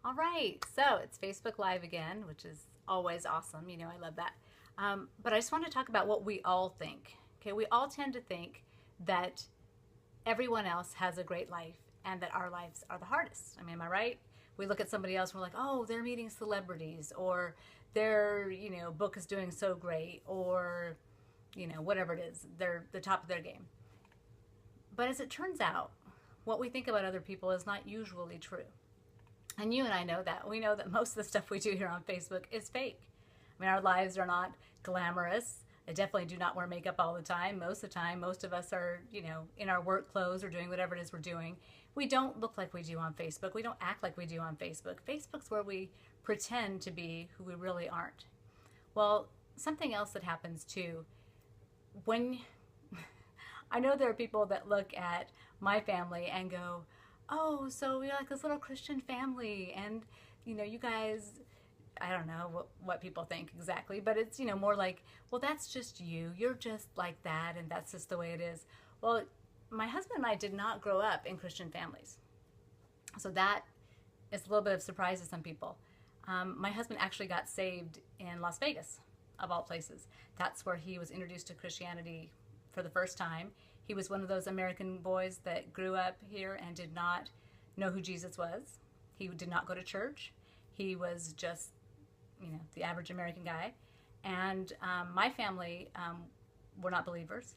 All right, so it's Facebook Live again, which is always awesome. You know, I love that. But I just want to talk about what we all think. Okay, we all tend to think that everyone else has a great life and that our lives are the hardest. I mean, am I right? We look at somebody else and we're like, oh, they're meeting celebrities, or their, book is doing so great, or, whatever it is, they're the top of their game. But as it turns out, what we think about other people is not usually true. And you and I know that. We know that most of the stuff we do here on Facebook is fake. I mean, our lives are not glamorous. I definitely do not wear makeup all the time. Most of the time, most of us are, in our work clothes or doing whatever it is we're doing. We don't look like we do on Facebook. We don't act like we do on Facebook. Facebook's where we pretend to be who we really aren't. Well, something else that happens too, when I know there are people that look at my family and go, oh, so we're like this little Christian family, and you guys, I don't know what people think exactly, but it's more like, well, that's just you. You're just like that, and that's just the way it is. Well, my husband and I did not grow up in Christian families, so that is a little bit of a surprise to some people. My husband actually got saved in Las Vegas, of all places. That's where he was introduced to Christianity for the first time. He was one of those American boys that grew up here and did not know who Jesus was. He did not go to church. He was just, the average American guy. And my family were not believers.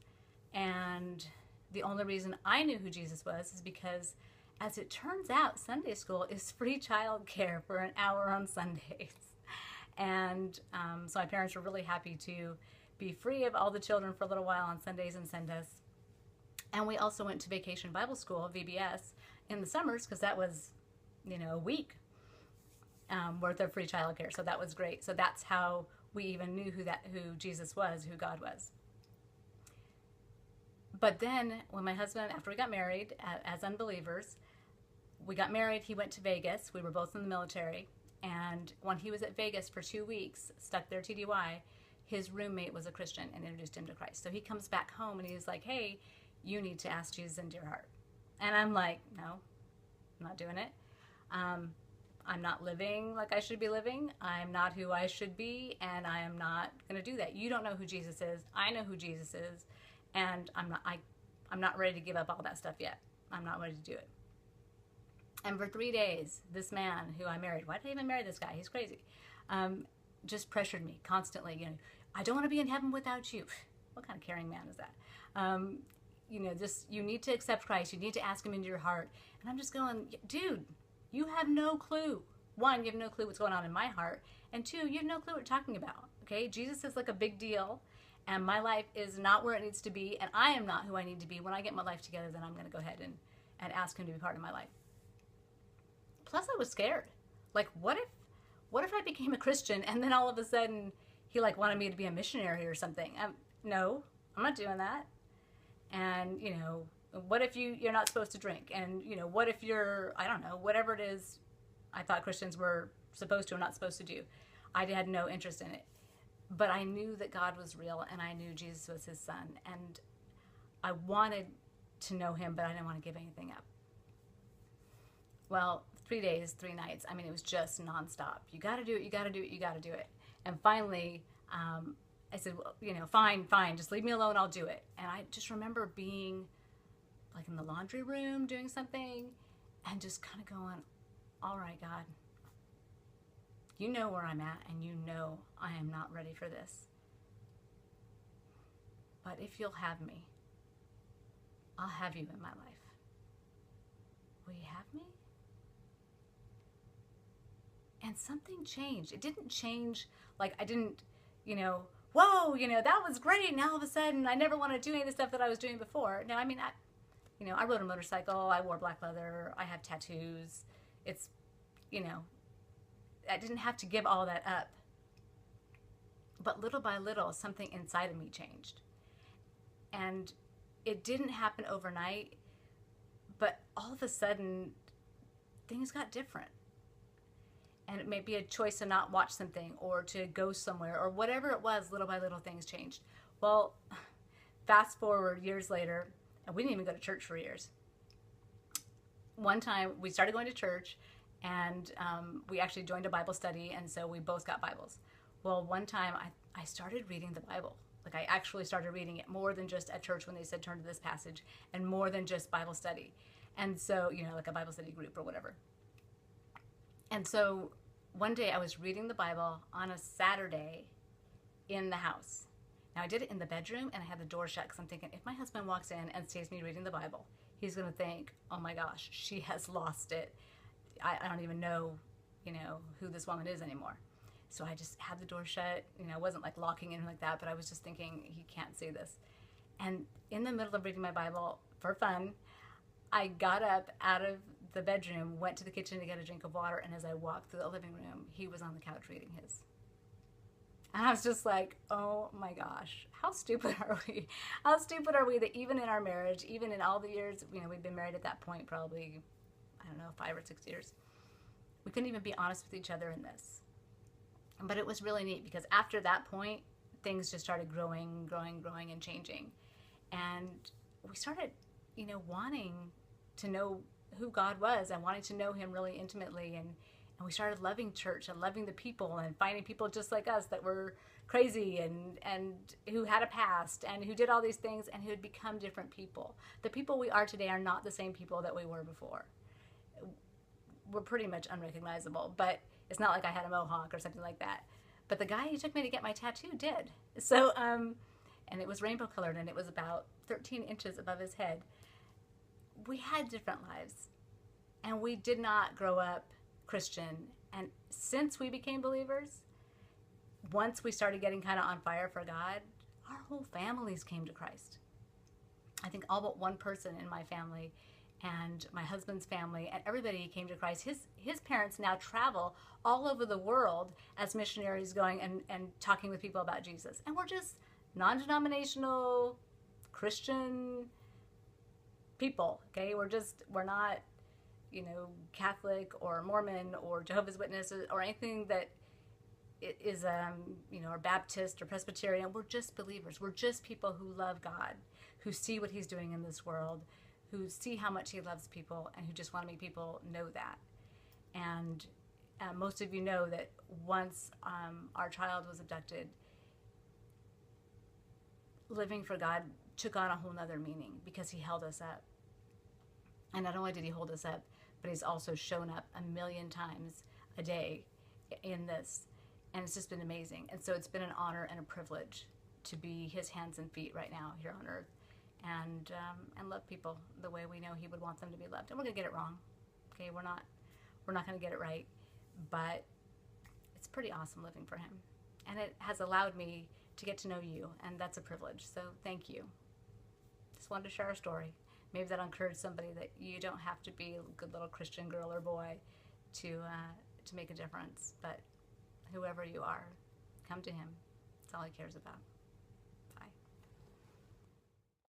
And the only reason I knew who Jesus was is because, as it turns out, Sunday school is free childcare for an hour on Sundays. And so my parents were really happy to be free of all the children for a little while on Sundays and send us. And we also went to Vacation Bible School, VBS, in the summers because that was, a week worth of free childcare. So that was great. So that's how we even knew who Jesus was, who God was. But then when my husband, after we got married as unbelievers, we got married, he went to Vegas. We were both in the military. And when he was at Vegas for 2 weeks, stuck there TDY, his roommate was a Christian and introduced him to Christ. So he comes back home and he's like, hey, you need to ask Jesus into your heart. And I'm like, no, I'm not doing it. I'm not living like I should be living. I'm not who I should be, and I am not going to do that. You don't know who Jesus is. I know who Jesus is, and I'm not ready to give up all that stuff yet. I'm not ready to do it. And for 3 days, this man who I married, why did I even marry this guy? He's crazy. Just pressured me constantly. I don't want to be in heaven without you. What kind of caring man is that? Just you need to accept Christ. You need to ask him into your heart. And I'm just going, dude, you have no clue. One, you have no clue what's going on in my heart. And two, you have no clue what you're talking about. Okay? Jesus is like a big deal. And my life is not where it needs to be. And I am not who I need to be. When I get my life together, then I'm going to go ahead and ask him to be part of my life. Plus, I was scared. Like, what if I became a Christian and then all of a sudden he wanted me to be a missionary or something? No, I'm not doing that. And what if you're not supposed to drink? And what if you're, I don't know, whatever it is I thought Christians were supposed to or not supposed to do. I had no interest in it. But I knew that God was real and I knew Jesus was his son. And I wanted to know him, but I didn't want to give anything up. Well, 3 days, 3 nights. I mean, it was just nonstop. You got to do it. You got to do it. You got to do it. And finally, I said, well, fine, just leave me alone. I'll do it. And I just remember being like in the laundry room doing something and just kind of going, all right, God, you know where I'm at and you know I am not ready for this. But if you'll have me, I'll have you in my life. Will you have me? And something changed. It didn't change like I didn't, whoa, that was great. Now all of a sudden I never want to do any of the stuff that I was doing before. No, I mean, I rode a motorcycle. I wore black leather. I have tattoos. It's, I didn't have to give all that up. But little by little, something inside of me changed. And it didn't happen overnight, but all of a sudden, things got different. And it may be a choice to not watch something or to go somewhere or whatever it was, little by little things changed. Well, fast forward years later, and we didn't even go to church for years. One time we started going to church And we actually joined a Bible study, and so we both got Bibles. Well, one time I started reading the Bible. Like, I actually started reading it more than just at church when they said turn to this passage, and more than just Bible study. And so, like a Bible study group or whatever. And so one day I was reading the Bible on a Saturday in the house. Now, I did it in the bedroom, and I had the door shut because I'm thinking, if my husband walks in and sees me reading the Bible, he's going to think, oh my gosh, she has lost it. I don't even know, who this woman is anymore. So I just had the door shut. I wasn't like locking in like that, but I was just thinking, he can't see this. And in the middle of reading my Bible for fun, I got up out of the bedroom, went to the kitchen to get a drink of water, and as I walked through the living room, he was on the couch reading his. And I was just like, oh my gosh, how stupid are we? How stupid are we that even in our marriage, even in all the years, we'd been married at that point probably, 5 or 6 years, we couldn't even be honest with each other in this. But it was really neat because after that point, things just started growing and changing. And we started, wanting to know who God was and wanting to know him really intimately. And we started loving church and loving the people and finding people just like us that were crazy and who had a past and who did all these things and who had become different people. The people we are today are not the same people that we were before. We're pretty much unrecognizable, but it's not like I had a mohawk or something like that. But the guy who took me to get my tattoo did. So, and it was rainbow colored and it was about 13 inches above his head. We had different lives and we did not grow up Christian. And since we became believers, once we started getting kind of on fire for God, our whole families came to Christ. I think all but one person in my family and my husband's family and everybody came to Christ. His parents now travel all over the world as missionaries going and talking with people about Jesus. And we're just non-denominational Christian people, okay? We're not, Catholic or Mormon or Jehovah's Witnesses or anything that is, or Baptist or Presbyterian. We're just believers. We're just people who love God, who see what he's doing in this world, who see how much he loves people, and who just want to make people know that. And most of you know that once our child was abducted, living for God took on a whole nother meaning because he held us up. And not only did he hold us up, but he's also shown up 1,000,000 times a day in this. And it's just been amazing. And so it's been an honor and a privilege to be his hands and feet right now here on earth and love people the way we know he would want them to be loved. And we're going to get it wrong. Okay, we're not going to get it right. But it's pretty awesome living for him. And it has allowed me to get to know you, and that's a privilege. So thank you. Just wanted to share a story. Maybe that'll encourage somebody that you don't have to be a good little Christian girl or boy to make a difference. But whoever you are, come to him. That's all he cares about.